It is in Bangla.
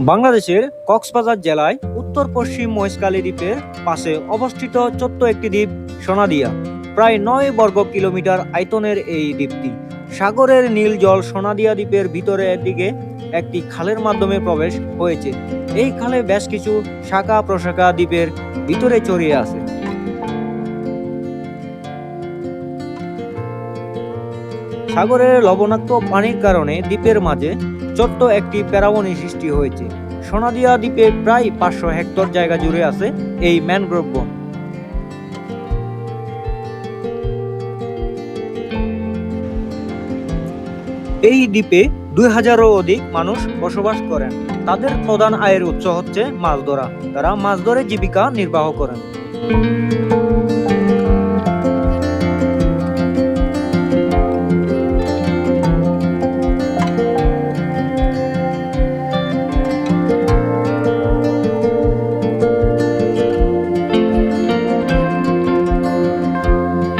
বাংলাদেশের কক্সবাজার জেলায় উত্তর পশ্চিম মহেশখালী দ্বীপের পাশে অবস্থিত ছোট্ট একটি দ্বীপ সোনাদিয়া। প্রায় 9 বর্গ কিলোমিটার আয়তনের এই দ্বীপটি সাগরের নীল জল সোনাদিয়া দ্বীপের ভিতরের দিকে একটি খালের মাধ্যমে প্রবেশ হয়েছে। এই খালে বেশ কিছু শাখা প্রশাখা দ্বীপের ভিতরে ছড়িয়ে আছে। সাগরের লবণাক্ত পানির কারণে দ্বীপের মাঝে ছোট্ট একটি প্যারাবনি সৃষ্টি হয়েছে। সোনাদিয়া দ্বীপে প্রায় 500 হেক্টর জায়গা জুড়ে আছে এই ম্যানগ্রোভ বন। এই দ্বীপে 2000-এরও অধিক মানুষ বসবাস করেন। তাদের প্রধান আয়ের উৎস হচ্ছে মাছ ধরা। তারা মাছ ধরে জীবিকা নির্বাহ করেন।